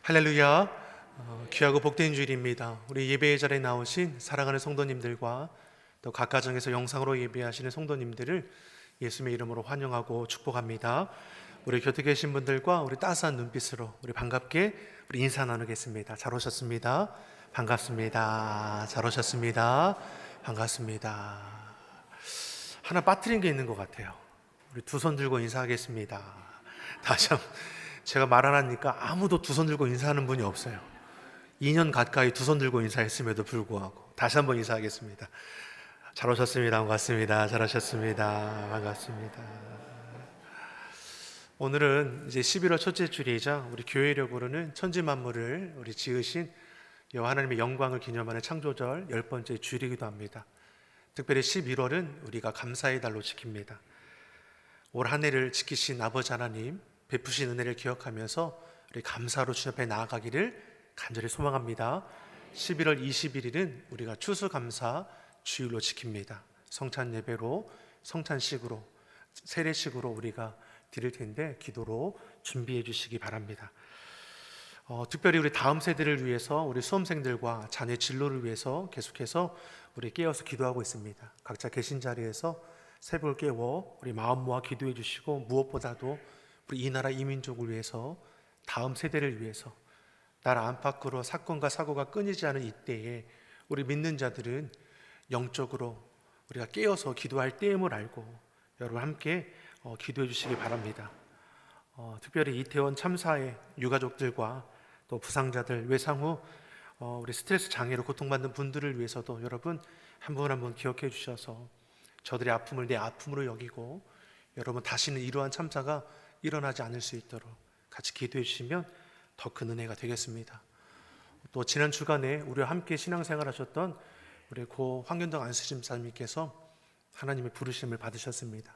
할렐루야. 귀하고 복된 주일입니다. 우리 예배의 자리에 나오신 사랑하는 성도님들과 또 각 가정에서 영상으로 예배하시는 성도님들을 예수님의 이름으로 환영하고 축복합니다. 우리 곁에 계신 분들과 우리 따스한 눈빛으로 우리 반갑게 우리 인사 나누겠습니다. 잘 오셨습니다. 반갑습니다. 잘 오셨습니다. 반갑습니다. 하나 빠뜨린 게 있는 것 같아요. 우리 두 손 들고 인사하겠습니다. 다시 한번. 제가 말 안 하니까 아무도 두 손 들고 인사하는 분이 없어요. 2년 가까이 두 손 들고 인사했음에도 불구하고 다시 한번 인사하겠습니다. 잘 오셨습니다. 반갑습니다. 잘 오셨습니다. 반갑습니다. 오늘은 이제 11월 첫째 주일이자 우리 교회력으로는 천지 만물을 우리 지으신 여호와 하나님의 영광을 기념하는 창조절 10번째 주일이기도 합니다. 특별히 11월은 우리가 감사의 달로 지킵니다. 올 한 해를 지키신 아버지 하나님 베푸신 은혜를 기억하면서 우리 감사로 주님 앞에 나아가기를 간절히 소망합니다. 11월 21일은 우리가 추수감사 주일로 지킵니다. 성찬 예배로, 성찬식으로, 세례식으로 우리가 드릴 텐데 기도로 준비해 주시기 바랍니다. 특별히 우리 다음 세대를 위해서 우리 수험생들과 자녀 진로를 위해서 계속해서 우리 깨어서 기도하고 있습니다. 각자 계신 자리에서 새벽을 깨워 우리 마음 모아 기도해 주시고 무엇보다도 우리 이 나라 이민족을 위해서 다음 세대를 위해서 나라 안팎으로 사건과 사고가 끊이지 않은 이때에 우리 믿는 자들은 영적으로 우리가 깨어서 기도할 때임을 알고 여러분 함께 기도해 주시기 바랍니다. 특별히 이태원 참사의 유가족들과 또 부상자들 외상 후 우리 스트레스 장애로 고통받는 분들을 위해서도 여러분 한 분 한 분 기억해 주셔서 저들의 아픔을 내 아픔으로 여기고 여러분 다시는 이러한 참사가 일어나지 않을 수 있도록 같이 기도해 주시면 더 큰 은혜가 되겠습니다. 또 지난 주간에 우리와 함께 신앙생활 하셨던 우리 고 황균덕 안수집사님께서 하나님의 부르심을 받으셨습니다.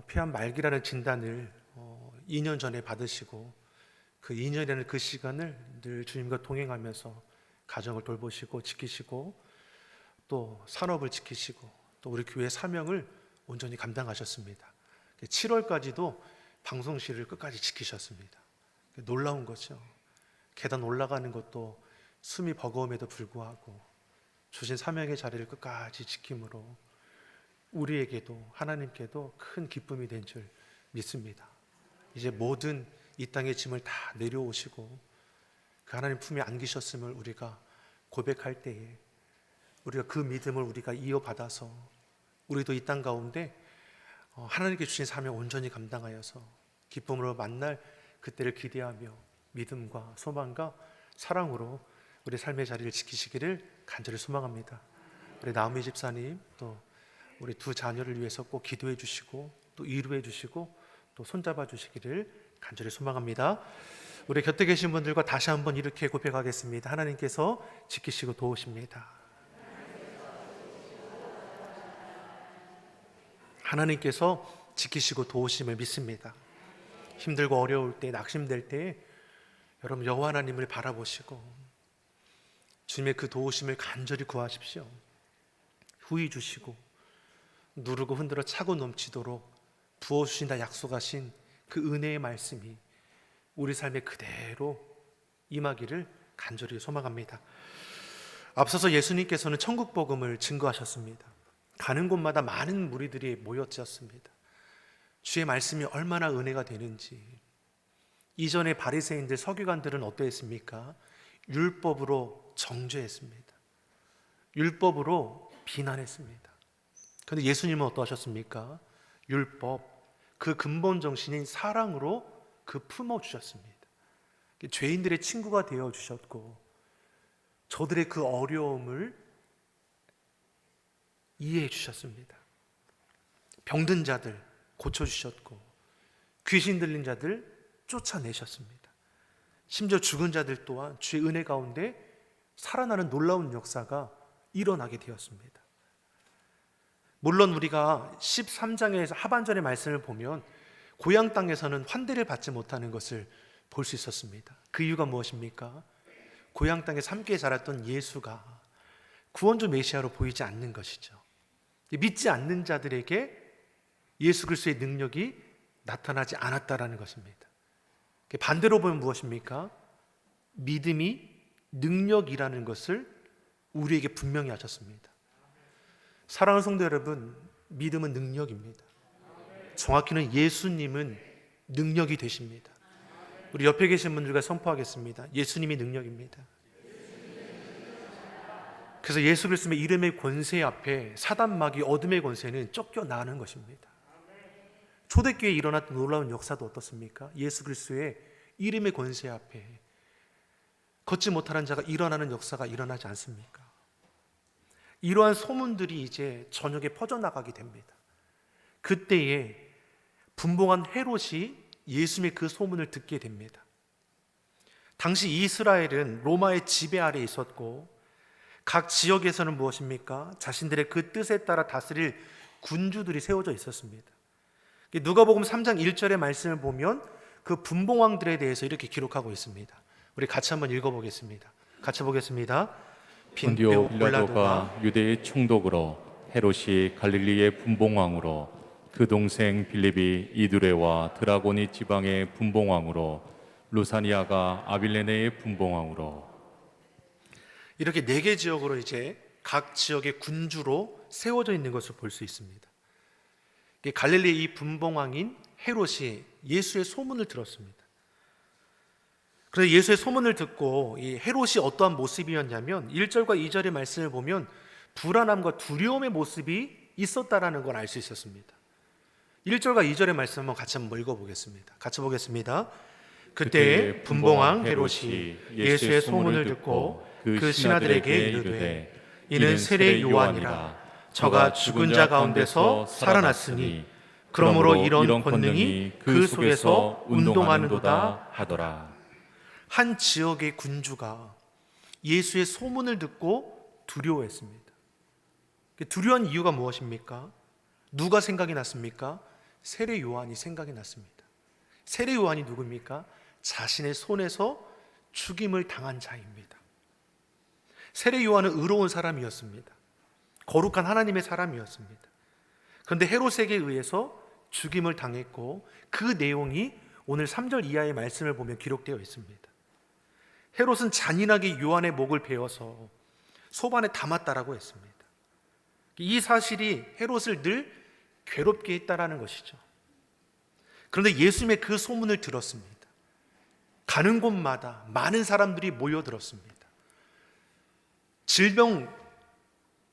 폐암 말기라는 진단을 2년 전에 받으시고 그 2년이라는 그 시간을 늘 주님과 동행하면서 가정을 돌보시고 지키시고 또 산업을 지키시고 또 우리 교회 사명을 온전히 감당하셨습니다. 7월까지도 방송실을 끝까지 지키셨습니다. 놀라운 거죠. 계단 올라가는 것도 숨이 버거움에도 불구하고 주신 사명의 자리를 끝까지 지킴으로 우리에게도 하나님께도 큰 기쁨이 된 줄 믿습니다. 이제 모든 이 땅의 짐을 다 내려오시고 그 하나님 품에 안기셨음을 우리가 고백할 때에 우리가 그 믿음을 우리가 이어받아서 우리도 이 땅 가운데 하나님께 주신 사명 온전히 감당하여서 기쁨으로 만날 그때를 기대하며 믿음과 소망과 사랑으로 우리 삶의 자리를 지키시기를 간절히 소망합니다. 우리 나오미 집사님 또 우리 두 자녀를 위해서 꼭 기도해 주시고 또 위로해 주시고 또 손잡아 주시기를 간절히 소망합니다. 우리 곁에 계신 분들과 다시 한번 이렇게 고백하겠습니다. 하나님께서 지키시고 도우십니다. 하나님께서 지키시고 도우심을 믿습니다. 힘들고 어려울 때, 낙심될 때 여러분 여호와 하나님을 바라보시고 주님의 그 도우심을 간절히 구하십시오. 후히 주시고 누르고 흔들어 차고 넘치도록 부어주신다 약속하신 그 은혜의 말씀이 우리 삶에 그대로 임하기를 간절히 소망합니다. 앞서서 예수님께서는 천국 복음을 증거하셨습니다. 가는 곳마다 많은 무리들이 모였었습니다. 주의 말씀이 얼마나 은혜가 되는지. 이전에 바리새인들 서기관들은 어떠했습니까? 율법으로 정죄했습니다. 율법으로 비난했습니다. 그런데 예수님은 어떠하셨습니까? 율법, 그 근본 정신인 사랑으로 그 품어주셨습니다. 죄인들의 친구가 되어주셨고 저들의 그 어려움을 이해해 주셨습니다. 병든 자들 고쳐주셨고 귀신 들린 자들 쫓아내셨습니다. 심지어 죽은 자들 또한 주의 은혜 가운데 살아나는 놀라운 역사가 일어나게 되었습니다. 물론 우리가 13장의 하반절의 말씀을 보면 고향 땅에서는 환대를 받지 못하는 것을 볼 수 있었습니다. 그 이유가 무엇입니까? 고향 땅에서 함께 자랐던 예수가 구원주 메시아로 보이지 않는 것이죠. 믿지 않는 자들에게 예수 그리스도의 능력이 나타나지 않았다라는 것입니다. 반대로 보면 무엇입니까? 믿음이 능력이라는 것을 우리에게 분명히 하셨습니다. 사랑하는 성도 여러분, 믿음은 능력입니다. 정확히는 예수님은 능력이 되십니다. 우리 옆에 계신 분들과 선포하겠습니다. 예수님이 능력입니다. 그래서 예수 그리스도의 이름의 권세 앞에 사단 마귀 어둠의 권세는 쫓겨나는 것입니다. 초대교회에 일어났던 놀라운 역사도 어떻습니까? 예수 그리스도의 이름의 권세 앞에 걷지 못하는 자가 일어나는 역사가 일어나지 않습니까? 이러한 소문들이 이제 전역에 퍼져나가게 됩니다. 그때에 분봉한 헤롯이 예수님의 그 소문을 듣게 됩니다. 당시 이스라엘은 로마의 지배 아래에 있었고 각 지역에서는 무엇입니까? 자신들의 그 뜻에 따라 다스릴 군주들이 세워져 있었습니다. 누가복음 3장 1절의 말씀을 보면 그 분봉왕들에 대해서 이렇게 기록하고 있습니다. 우리 같이 한번 읽어보겠습니다. 같이 보겠습니다. 본디오 빌라도가 유대의 총독으로 헤롯이 갈릴리의 분봉왕으로 그 동생 빌립이 이두레와 드라고니 지방의 분봉왕으로 루사니아가 아빌레네의 분봉왕으로 이렇게 4개 지역으로 이제 각 지역의 군주로 세워져 있는 것을 볼 수 있습니다. 갈릴리의 이 분봉왕인 헤롯이 예수의 소문을 들었습니다. 그래서 예수의 소문을 듣고 이 헤롯이 어떠한 모습이었냐면 1절과 2절의 말씀을 보면 불안함과 두려움의 모습이 있었다라는 걸 알 수 있었습니다. 1절과 2절의 말씀 한번 같이 한번 읽어보겠습니다. 같이 보겠습니다. 그때 분봉왕 헤롯이 예수의 소문을 듣고 그 신하들에게 이르되 이는 세례 요한이라 저가 죽은 자 가운데서 살아났으니 그러므로 이런 권능이 그 속에서 운동하는도다 하더라. 한 지역의 군주가 예수의 소문을 듣고 두려워했습니다. 두려운 이유가 무엇입니까? 누가 생각이 났습니까? 세례 요한이 생각이 났습니다. 세례 요한이 누굽니까? 자신의 손에서 죽임을 당한 자입니다. 세례 요한은 의로운 사람이었습니다. 거룩한 하나님의 사람이었습니다. 그런데 헤롯에게 의해서 죽임을 당했고 그 내용이 오늘 3절 이하의 말씀을 보면 기록되어 있습니다. 헤롯은 잔인하게 요한의 목을 베어서 소반에 담았다라고 했습니다. 이 사실이 헤롯을 늘 괴롭게 했다라는 것이죠. 그런데 예수님의 그 소문을 들었습니다. 가는 곳마다 많은 사람들이 모여들었습니다. 질병,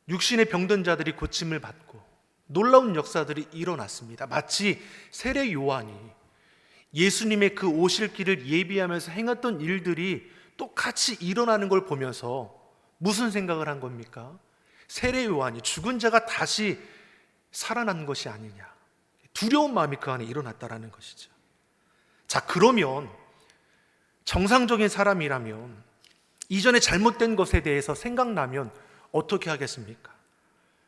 육신의 병든 자들이 고침을 받고 놀라운 역사들이 일어났습니다. 마치 세례 요한이 예수님의 그 오실 길을 예비하면서 행했던 일들이 똑같이 일어나는 걸 보면서 무슨 생각을 한 겁니까? 세례 요한이 죽은 자가 다시 살아난 것이 아니냐, 두려운 마음이 그 안에 일어났다라는 것이죠. 자, 그러면 정상적인 사람이라면 이전에 잘못된 것에 대해서 생각나면 어떻게 하겠습니까?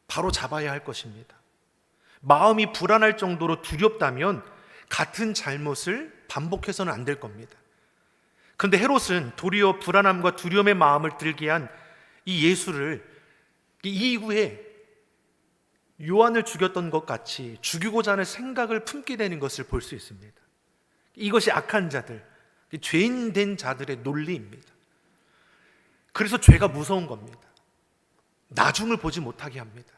바로 잡아야 할 것입니다. 마음이 불안할 정도로 두렵다면 같은 잘못을 반복해서는 안 될 겁니다. 그런데 헤롯은 도리어 불안함과 두려움의 마음을 들게 한 이 예수를 이후에 요한을 죽였던 것 같이 죽이고자 하는 생각을 품게 되는 것을 볼 수 있습니다. 이것이 악한 자들, 죄인 된 자들의 논리입니다. 그래서 죄가 무서운 겁니다. 나중을 보지 못하게 합니다.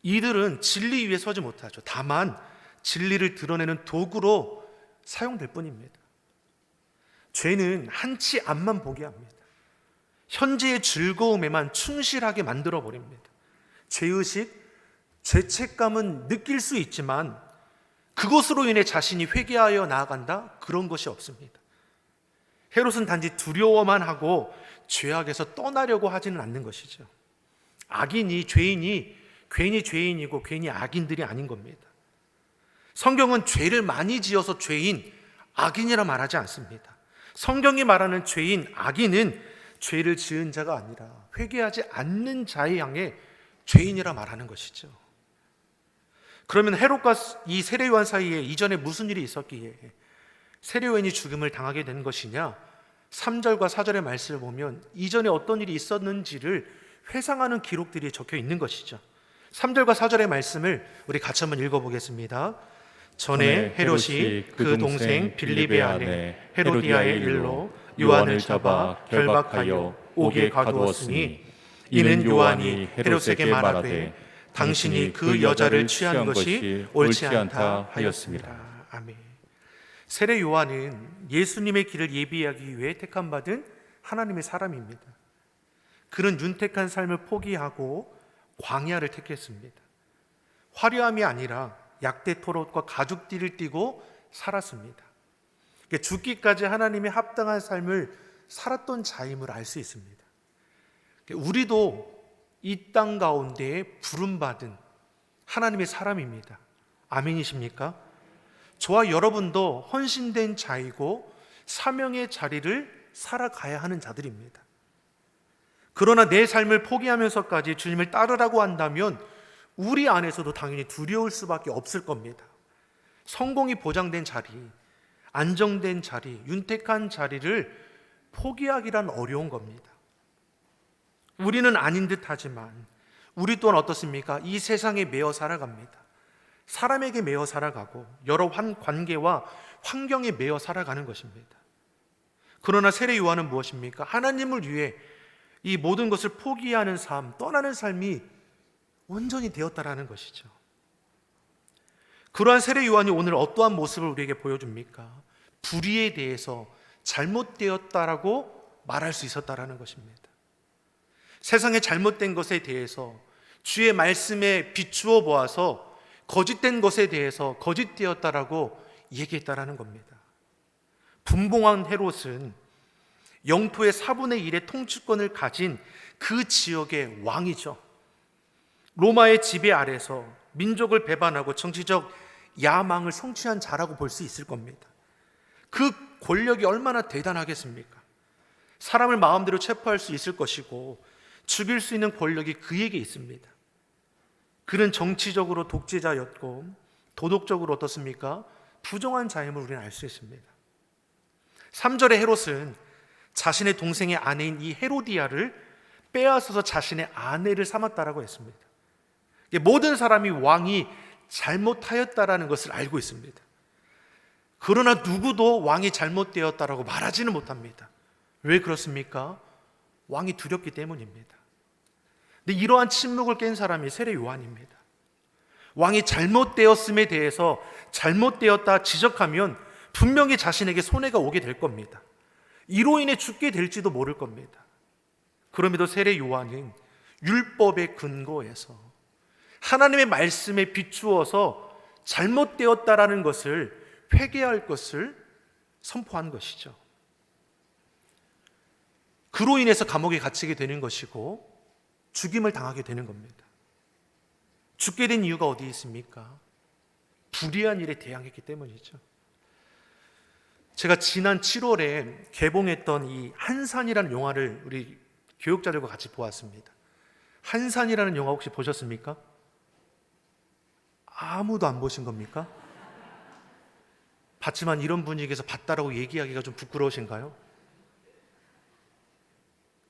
이들은 진리 위에 서지 못하죠. 다만 진리를 드러내는 도구로 사용될 뿐입니다. 죄는 한치 앞만 보게 합니다. 현재의 즐거움에만 충실하게 만들어 버립니다. 죄의식, 죄책감은 느낄 수 있지만 그것으로 인해 자신이 회개하여 나아간다? 그런 것이 없습니다. 헤롯은 단지 두려워만 하고 죄악에서 떠나려고 하지는 않는 것이죠. 악인이, 죄인이 괜히 죄인이고 괜히 악인들이 아닌 겁니다. 성경은 죄를 많이 지어서 죄인, 악인이라 말하지 않습니다. 성경이 말하는 죄인, 악인은 죄를 지은 자가 아니라 회개하지 않는 자에 향해 죄인이라 말하는 것이죠. 그러면 헤롯과 이 세례 요한 사이에 이전에 무슨 일이 있었기에 세례 요한이 죽음을 당하게 된 것이냐? 3절과 4절의 말씀을 보면 이전에 어떤 일이 있었는지를 회상하는 기록들이 적혀 있는 것이죠. 3절과 4절의 말씀을 우리 같이 한번 읽어보겠습니다. 전에 헤롯이 그 동생 빌립의 아내 헤로디아의 일로 요한을 잡아 결박하여 옥에 가두었으니 이는 요한이 헤롯에게 말하되 당신이 그 여자를 취한 것이 옳지 않다 하였습니다. 아멘. 세례 요한은 예수님의 길을 예비하기 위해 택함 받은 하나님의 사람입니다. 그는 윤택한 삶을 포기하고 광야를 택했습니다. 화려함이 아니라 약대 토롯과 가죽띠를 띠고 살았습니다. 죽기까지 하나님의 합당한 삶을 살았던 자임을 알 수 있습니다. 우리도 이 땅 가운데 부름받은 하나님의 사람입니다. 아멘이십니까? 저와 여러분도 헌신된 자이고 사명의 자리를 살아가야 하는 자들입니다. 그러나 내 삶을 포기하면서까지 주님을 따르라고 한다면 우리 안에서도 당연히 두려울 수밖에 없을 겁니다. 성공이 보장된 자리, 안정된 자리, 윤택한 자리를 포기하기란 어려운 겁니다. 우리는 아닌 듯 하지만 우리 또한 어떻습니까? 이 세상에 매여 살아갑니다. 사람에게 매여 살아가고 여러 관계와 환경에 매여 살아가는 것입니다. 그러나 세례 요한은 무엇입니까? 하나님을 위해 이 모든 것을 포기하는 삶, 떠나는 삶이 온전히 되었다라는 것이죠. 그러한 세례 요한이 오늘 어떠한 모습을 우리에게 보여줍니까? 불의에 대해서 잘못되었다라고 말할 수 있었다라는 것입니다. 세상의 잘못된 것에 대해서 주의 말씀에 비추어 보아서 거짓된 것에 대해서 거짓되었다라고 얘기했다라는 겁니다. 분봉왕 헤롯은 영토의 4분의 1의 통치권을 가진 그 지역의 왕이죠. 로마의 지배 아래서 민족을 배반하고 정치적 야망을 성취한 자라고 볼 수 있을 겁니다. 그 권력이 얼마나 대단하겠습니까? 사람을 마음대로 체포할 수 있을 것이고 죽일 수 있는 권력이 그에게 있습니다. 그는 정치적으로 독재자였고 도덕적으로 어떻습니까? 부정한 자임을 우리는 알 수 있습니다. 3절의 헤롯은 자신의 동생의 아내인 이 헤로디아를 빼앗아서 자신의 아내를 삼았다라고 했습니다. 모든 사람이 왕이 잘못하였다라는 것을 알고 있습니다. 그러나 누구도 왕이 잘못되었다라고 말하지는 못합니다. 왜 그렇습니까? 왕이 두렵기 때문입니다. 근데 이러한 침묵을 깬 사람이 세례 요한입니다. 왕이 잘못되었음에 대해서 잘못되었다 지적하면 분명히 자신에게 손해가 오게 될 겁니다. 이로 인해 죽게 될지도 모를 겁니다. 그럼에도 세례 요한은 율법의 근거에서 하나님의 말씀에 비추어서 잘못되었다라는 것을 회개할 것을 선포한 것이죠. 그로 인해서 감옥에 갇히게 되는 것이고 죽임을 당하게 되는 겁니다. 죽게 된 이유가 어디에 있습니까? 불의한 일에 대항했기 때문이죠. 제가 지난 7월에 개봉했던 이 한산이라는 영화를 우리 교육자들과 같이 보았습니다. 한산이라는 영화 혹시 보셨습니까? 아무도 안 보신 겁니까? 봤지만 이런 분위기에서 봤다라고 얘기하기가 좀 부끄러우신가요?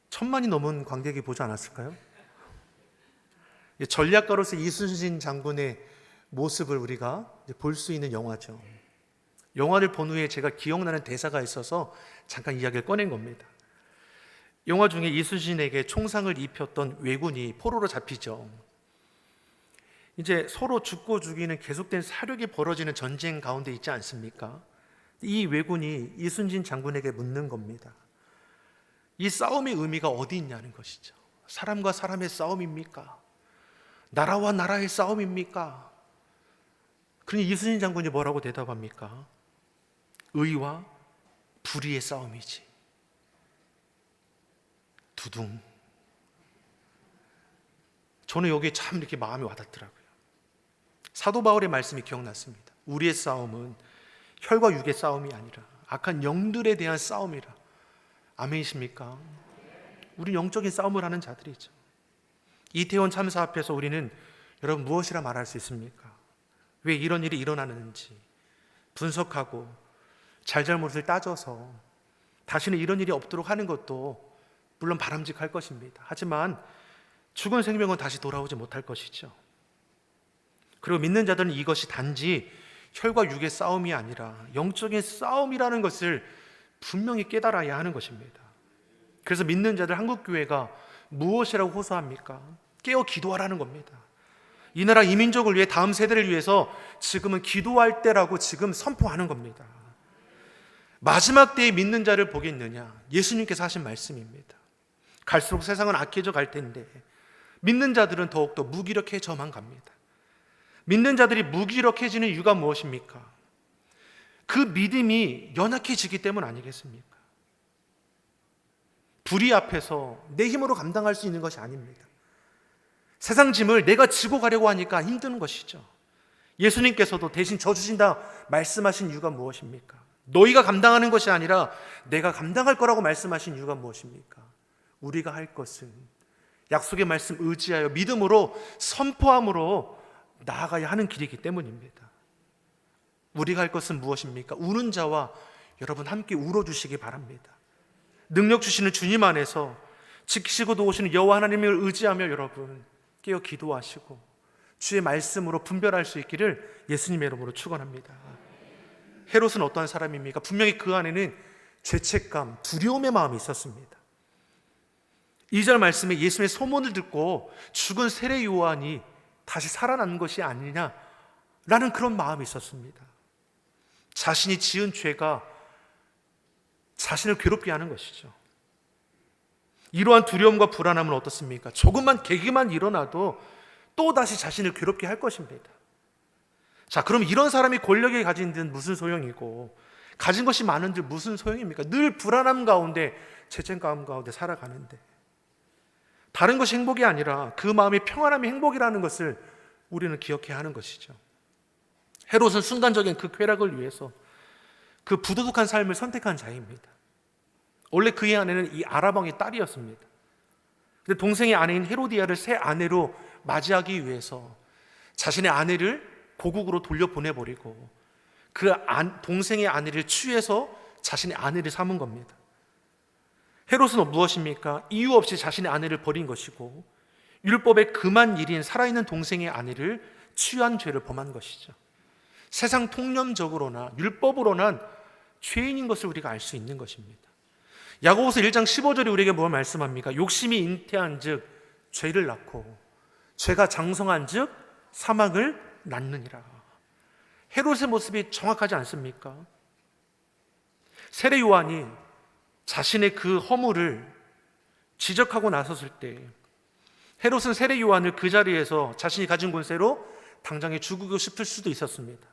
1000만이 넘은 관객이 보지 않았을까요? 전략가로서 이순신 장군의 모습을 우리가 볼 수 있는 영화죠. 영화를 본 후에 제가 기억나는 대사가 있어서 잠깐 이야기를 꺼낸 겁니다. 영화 중에 이순신에게 총상을 입혔던 왜군이 포로로 잡히죠. 이제 서로 죽고 죽이는 계속된 사륙이 벌어지는 전쟁 가운데 있지 않습니까? 이 왜군이 이순신 장군에게 묻는 겁니다. 이 싸움의 의미가 어디 있냐는 것이죠. 사람과 사람의 싸움입니까? 나라와 나라의 싸움입니까? 그러니 이순신 장군이 뭐라고 대답합니까? 의와 불의의 싸움이지. 두둥. 저는 여기에 참 이렇게 마음이 와닿더라고요. 사도 바울의 말씀이 기억났습니다. 우리의 싸움은 혈과 육의 싸움이 아니라 악한 영들에 대한 싸움이라. 아멘이십니까? 우리 영적인 싸움을 하는 자들이죠. 이태원 참사 앞에서 우리는 여러분 무엇이라 말할 수 있습니까? 왜 이런 일이 일어나는지 분석하고 잘잘못을 따져서 다시는 이런 일이 없도록 하는 것도 물론 바람직할 것입니다. 하지만 죽은 생명은 다시 돌아오지 못할 것이죠. 그리고 믿는 자들은 이것이 단지 혈과 육의 싸움이 아니라 영적인 싸움이라는 것을 분명히 깨달아야 하는 것입니다. 그래서 믿는 자들 한국교회가 무엇이라고 호소합니까? 깨어 기도하라는 겁니다. 이 나라 이민족을 위해, 다음 세대를 위해서 지금은 기도할 때라고 지금 선포하는 겁니다. 마지막 때에 믿는 자를 보겠느냐? 예수님께서 하신 말씀입니다. 갈수록 세상은 악해져 갈 텐데 믿는 자들은 더욱더 무기력해져만 갑니다. 믿는 자들이 무기력해지는 이유가 무엇입니까? 그 믿음이 연약해지기 때문 아니겠습니까? 불의 앞에서 내 힘으로 감당할 수 있는 것이 아닙니다. 세상 짐을 내가 지고 가려고 하니까 힘든 것이죠. 예수님께서도 대신 져주신다 말씀하신 이유가 무엇입니까? 너희가 감당하는 것이 아니라 내가 감당할 거라고 말씀하신 이유가 무엇입니까? 우리가 할 것은 약속의 말씀 의지하여 믿음으로 선포함으로 나아가야 하는 길이기 때문입니다. 우리가 할 것은 무엇입니까? 우는 자와 여러분 함께 울어주시기 바랍니다. 능력 주시는 주님 안에서 지키시고 도우시는 여호와 하나님을 의지하며 여러분 깨어 기도하시고 주의 말씀으로 분별할 수 있기를 예수님의 이름으로 축원합니다. 헤롯은 어떠한 사람입니까? 분명히 그 안에는 죄책감, 두려움의 마음이 있었습니다. 2절 말씀에 예수님의 소문을 듣고 죽은 세례 요한이 다시 살아난 것이 아니냐라는 그런 마음이 있었습니다. 자신이 지은 죄가 자신을 괴롭게 하는 것이죠. 이러한 두려움과 불안함은 어떻습니까? 조금만 계기만 일어나도 또다시 자신을 괴롭게 할 것입니다. 자, 그럼 이런 사람이 권력에 가진 듯 무슨 소용이고 가진 것이 많은 듯 무슨 소용입니까? 늘 불안함 가운데 죄책감 가운데 살아가는데 다른 것이 행복이 아니라 그 마음의 평안함이 행복이라는 것을 우리는 기억해야 하는 것이죠. 헤롯은 순간적인 그 쾌락을 위해서 그 부도덕한 삶을 선택한 자입니다. 원래 그의 아내는 이 아라방의 딸이었습니다. 근데 동생의 아내인 헤로디아를 새 아내로 맞이하기 위해서 자신의 아내를 고국으로 돌려보내버리고 그 동생의 아내를 취해서 자신의 아내를 삼은 겁니다. 헤롯은 무엇입니까? 이유 없이 자신의 아내를 버린 것이고 율법의 금한 일인 살아있는 동생의 아내를 취한 죄를 범한 것이죠. 세상 통념적으로나 율법으로는 죄인인 것을 우리가 알 수 있는 것입니다. 야고보서 1장 15절에 우리에게 뭘 말씀합니까? 욕심이 잉태한 즉 죄를 낳고 죄가 장성한 즉 사망을 낳느니라. 헤롯의 모습이 정확하지 않습니까? 세례 요한이 자신의 그 허물을 지적하고 나섰을 때 헤롯은 세례 요한을 그 자리에서 자신이 가진 권세로 당장에 죽이고 싶을 수도 있었습니다.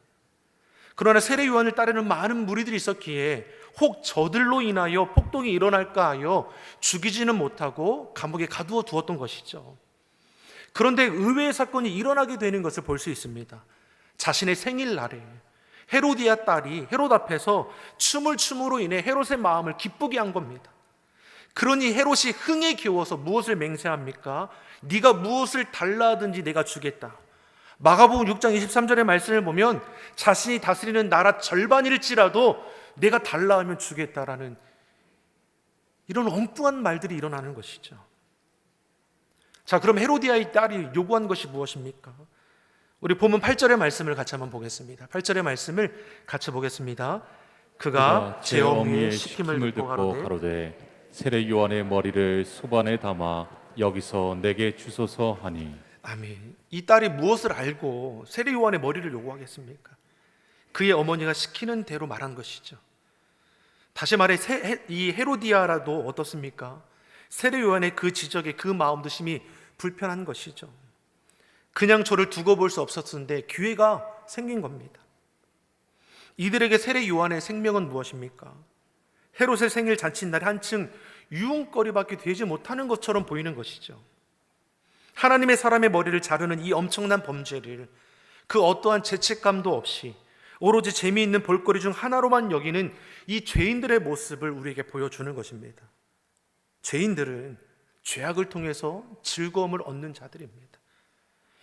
그러나 세례 요한을 따르는 많은 무리들이 있었기에 혹 저들로 인하여 폭동이 일어날까 하여 죽이지는 못하고 감옥에 가두어 두었던 것이죠. 그런데 의외의 사건이 일어나게 되는 것을 볼 수 있습니다. 자신의 생일날에 헤로디아 딸이 헤롯 앞에서 춤을 춤으로 인해 헤롯의 마음을 기쁘게 한 겁니다. 그러니 헤롯이 흥에 겨워서 무엇을 맹세합니까? 네가 무엇을 달라 하든지 내가 주겠다. 마가복음 6장 23절의 말씀을 보면 자신이 다스리는 나라 절반일지라도 내가 달라 하면 주겠다라는 이런 엉뚱한 말들이 일어나는 것이죠. 자, 그럼 헤로디아의 딸이 요구한 것이 무엇입니까? 우리 본문 8절의 말씀을 같이 한번 보겠습니다. 8절의 말씀을 같이 보겠습니다. 그가 제 어미의 시킴을 듣고 가로되 세례 요한의 머리를 소반에 담아 여기서 내게 주소서 하니. 아멘. 이 딸이 무엇을 알고 세례 요한의 머리를 요구하겠습니까? 그의 어머니가 시키는 대로 말한 것이죠. 다시 말해 이 헤로디아라도 어떻습니까? 세례 요한의 그 지적에 그 마음도 심히 불편한 것이죠. 그냥 저를 두고 볼 수 없었는데 기회가 생긴 겁니다. 이들에게 세례 요한의 생명은 무엇입니까? 헤롯의 생일 잔칫날에 한층 유흥거리밖에 되지 못하는 것처럼 보이는 것이죠. 하나님의 사람의 머리를 자르는 이 엄청난 범죄를 그 어떠한 죄책감도 없이 오로지 재미있는 볼거리 중 하나로만 여기는 이 죄인들의 모습을 우리에게 보여주는 것입니다. 죄인들은 죄악을 통해서 즐거움을 얻는 자들입니다.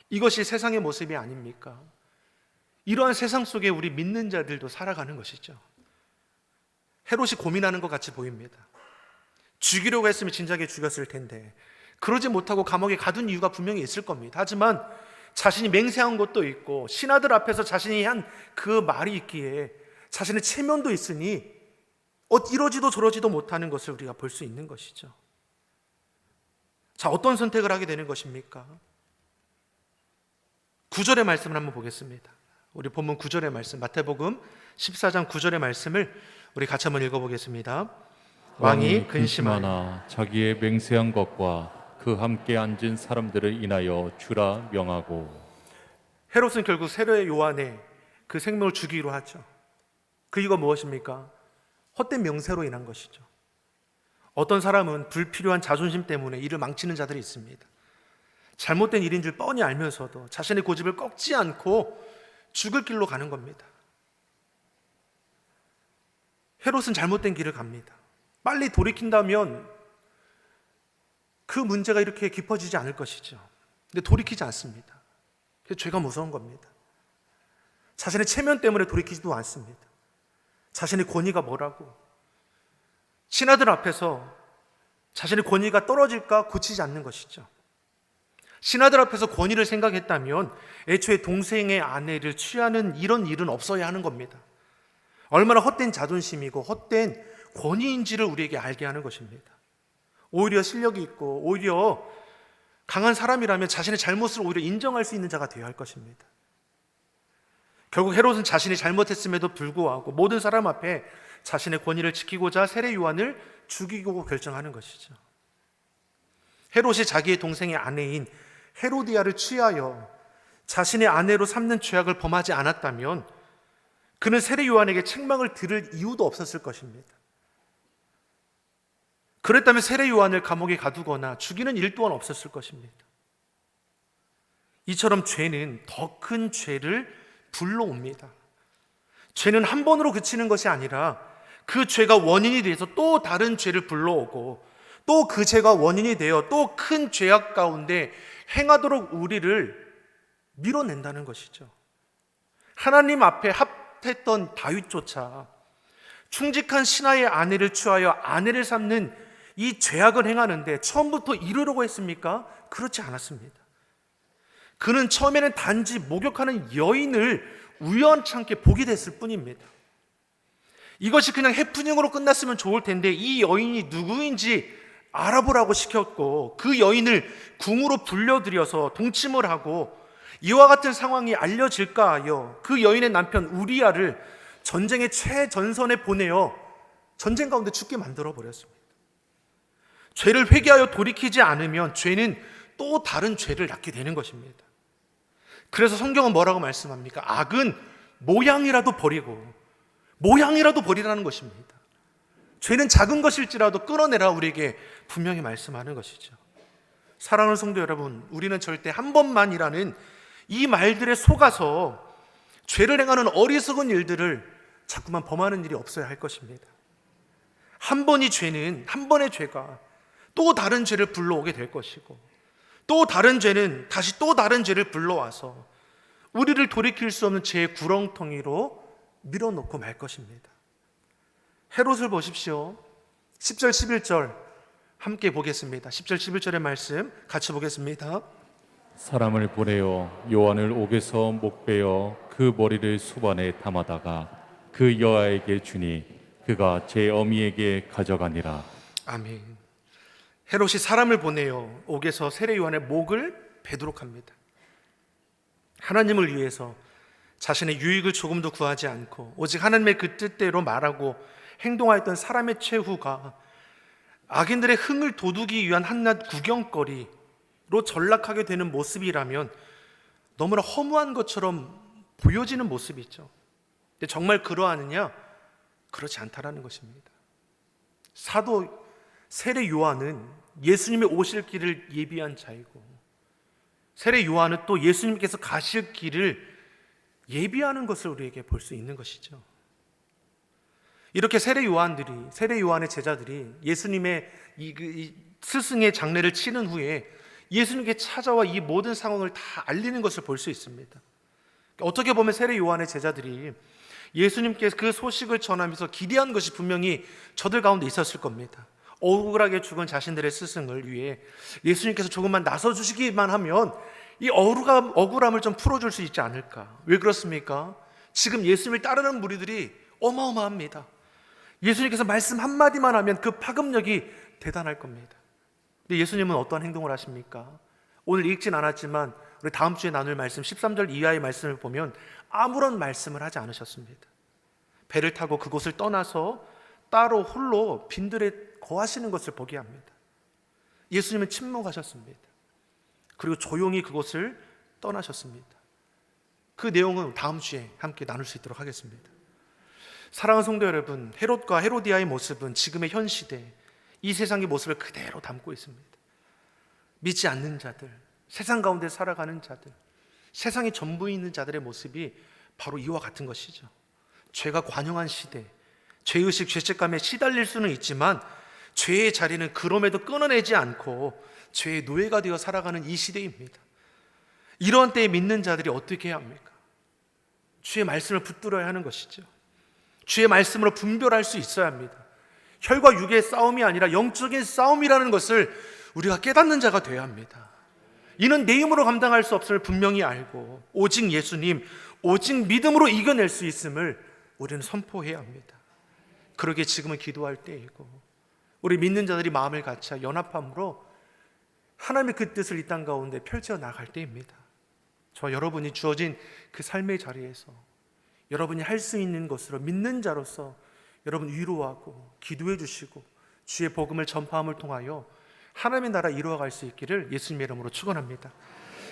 이것이 세상의 모습이 아닙니까? 이러한 세상 속에 우리 믿는 자들도 살아가는 것이죠. 헤롯이 고민하는 것 같이 보입니다. 죽이려고 했으면 진작에 죽였을 텐데 그러지 못하고 감옥에 가둔 이유가 분명히 있을 겁니다. 하지만 자신이 맹세한 것도 있고 신하들 앞에서 자신이 한 그 말이 있기에 자신의 체면도 있으니 이러지도 저러지도 못하는 것을 우리가 볼 수 있는 것이죠. 자, 어떤 선택을 하게 되는 것입니까? 9절의 말씀을 한번 보겠습니다. 우리 본문 9절의 말씀, 마태복음 14장 9절의 말씀을 우리 같이 한번 읽어보겠습니다. 왕이 근심하나 자기의 맹세한 것과 그 함께 앉은 사람들을 인하여 주라 명하고. 헤롯은 결국 세례 요한의 그 생명을 죽이기로 하죠. 그 이유가 무엇입니까? 헛된 명세로 인한 것이죠. 어떤 사람은 불필요한 자존심 때문에 일을 망치는 자들이 있습니다. 잘못된 일인 줄 뻔히 알면서도 자신의 고집을 꺾지 않고 죽을 길로 가는 겁니다. 헤롯은 잘못된 길을 갑니다. 빨리 돌이킨다면 그 문제가 이렇게 깊어지지 않을 것이죠. 근데 돌이키지 않습니다. 그래서 죄가 무서운 겁니다. 자신의 체면 때문에 돌이키지도 않습니다. 자신의 권위가 뭐라고, 신하들 앞에서 자신의 권위가 떨어질까 고치지 않는 것이죠. 신하들 앞에서 권위를 생각했다면 애초에 동생의 아내를 취하는 이런 일은 없어야 하는 겁니다. 얼마나 헛된 자존심이고 헛된 권위인지를 우리에게 알게 하는 것입니다. 오히려 실력이 있고 오히려 강한 사람이라면 자신의 잘못을 오히려 인정할 수 있는 자가 되어야 할 것입니다. 결국 헤롯은 자신이 잘못했음에도 불구하고 모든 사람 앞에 자신의 권위를 지키고자 세례 요한을 죽이고 결정하는 것이죠. 헤롯이 자기의 동생의 아내인 헤로디아를 취하여 자신의 아내로 삼는 죄악을 범하지 않았다면 그는 세례 요한에게 책망을 들을 이유도 없었을 것입니다. 그랬다면 세례 요한을 감옥에 가두거나 죽이는 일 또한 없었을 것입니다. 이처럼 죄는 더 큰 죄를 불러옵니다. 죄는 한 번으로 그치는 것이 아니라 그 죄가 원인이 돼서 또 다른 죄를 불러오고 또 그 죄가 원인이 되어 또 큰 죄악 가운데 행하도록 우리를 밀어낸다는 것이죠. 하나님 앞에 합했던 다윗조차 충직한 신하의 아내를 취하여 아내를 삼는 이 죄악을 행하는데 처음부터 이루려고 했습니까? 그렇지 않았습니다. 그는 처음에는 단지 목욕하는 여인을 우연찮게 보게 됐을 뿐입니다. 이것이 그냥 해프닝으로 끝났으면 좋을 텐데 이 여인이 누구인지 알아보라고 시켰고 그 여인을 궁으로 불려들여서 동침을 하고 이와 같은 상황이 알려질까 하여 그 여인의 남편 우리아를 전쟁의 최전선에 보내어 전쟁 가운데 죽게 만들어 버렸습니다. 죄를 회개하여 돌이키지 않으면 죄는 또 다른 죄를 낳게 되는 것입니다. 그래서 성경은 뭐라고 말씀합니까? 악은 모양이라도 버리라는 것입니다. 죄는 작은 것일지라도 끌어내라 우리에게 분명히 말씀하는 것이죠. 사랑하는 성도 여러분, 우리는 절대 한 번만이라는 이 말들에 속아서 죄를 행하는 어리석은 일들을 자꾸만 범하는 일이 없어야 할 것입니다. 한 번의 죄가 또 다른 죄를 불러오게 될 것이고 또 다른 죄는 다시 또 다른 죄를 불러와서 우리를 돌이킬 수 없는 죄의 구렁텅이로 밀어놓고 말 것입니다. 헤롯을 보십시오. 10절 11절 함께 보겠습니다. 10절 11절의 말씀 같이 보겠습니다. 사람을 보내어 요한을 옥에서 목베어 그 머리를 수반에 담아다가 그 여아에게 주니 그가 제 어미에게 가져가니라. 아멘. 헤롯이 사람을 보내어 옥에서 세례 요한의 목을 베도록 합니다. 하나님을 위해서 자신의 유익을 조금도 구하지 않고 오직 하나님의 그 뜻대로 말하고 행동하였던 사람의 최후가 악인들의 흥을 돋우기 위한 한낱 구경거리로 전락하게 되는 모습이라면 너무나 허무한 것처럼 보여지는 모습이죠. 근데 정말 그러하느냐? 그렇지 않다라는 것입니다. 사도 세례 요한은 예수님의 오실 길을 예비한 자이고 세례 요한은 또 예수님께서 가실 길을 예비하는 것을 우리에게 볼 수 있는 것이죠. 이렇게 세례 요한의 제자들이 예수님의 이 스승의 장례를 치른 후에 예수님께 찾아와 이 모든 상황을 다 알리는 것을 볼 수 있습니다. 어떻게 보면 세례 요한의 제자들이 예수님께서 그 소식을 전하면서 기대한 것이 분명히 저들 가운데 있었을 겁니다. 억울하게 죽은 자신들의 스승을 위해 예수님께서 조금만 나서주시기만 하면 이 억울함을 좀 풀어줄 수 있지 않을까. 왜 그렇습니까? 지금 예수님을 따르는 무리들이 어마어마합니다. 예수님께서 말씀 한마디만 하면 그 파급력이 대단할 겁니다. 근데 예수님은 어떠한 행동을 하십니까? 오늘 읽진 않았지만 우리 다음 주에 나눌 말씀 13절 이하의 말씀을 보면 아무런 말씀을 하지 않으셨습니다. 배를 타고 그곳을 떠나서 따로 홀로 빈들에 거하시는 것을 보게 합니다. 예수님은 침묵하셨습니다. 그리고 조용히 그곳을 떠나셨습니다. 그 내용은 다음 주에 함께 나눌 수 있도록 하겠습니다. 사랑하는 성도 여러분, 헤롯과 헤로디아의 모습은 지금의 현 시대, 이 세상의 모습을 그대로 담고 있습니다. 믿지 않는 자들, 세상 가운데 살아가는 자들, 세상의 전부에 있는 자들의 모습이 바로 이와 같은 것이죠. 죄가 관영한 시대, 죄의식, 죄책감에 시달릴 수는 있지만 죄의 자리는 그럼에도 끊어내지 않고 죄의 노예가 되어 살아가는 이 시대입니다. 이런 때에 믿는 자들이 어떻게 해야 합니까? 주의 말씀을 붙들어야 하는 것이죠. 주의 말씀으로 분별할 수 있어야 합니다. 혈과 육의 싸움이 아니라 영적인 싸움이라는 것을 우리가 깨닫는 자가 되어야 합니다. 이는 내 힘으로 감당할 수 없음을 분명히 알고 오직 예수님, 오직 믿음으로 이겨낼 수 있음을 우리는 선포해야 합니다. 그러기에 지금은 기도할 때이고 우리 믿는 자들이 마음을 같이 연합함으로 하나님의 그 뜻을 이 땅 가운데 펼쳐 나갈 때입니다. 저 여러분이 주어진 그 삶의 자리에서 여러분이 할 수 있는 것으로 믿는 자로서 여러분 위로하고 기도해 주시고 주의 복음을 전파함을 통하여 하나님의 나라 이루어갈 수 있기를 예수님의 이름으로 축원합니다.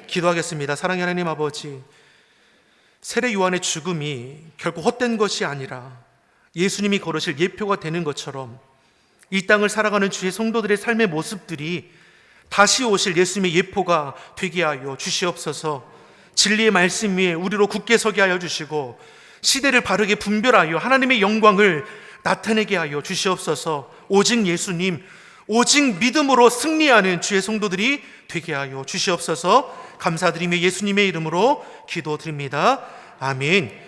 기도하겠습니다. 사랑의 하나님 아버지, 세례 요한의 죽음이 결코 헛된 것이 아니라 예수님이 걸으실 예표가 되는 것처럼 이 땅을 살아가는 주의 성도들의 삶의 모습들이 다시 오실 예수님의 예표가 되게 하여 주시옵소서. 진리의 말씀 위에 우리로 굳게 서게 하여 주시고 시대를 바르게 분별하여 하나님의 영광을 나타내게 하여 주시옵소서. 오직 예수님, 오직 믿음으로 승리하는 주의 성도들이 되게 하여 주시옵소서. 감사드리며 예수님의 이름으로 기도드립니다. 아멘.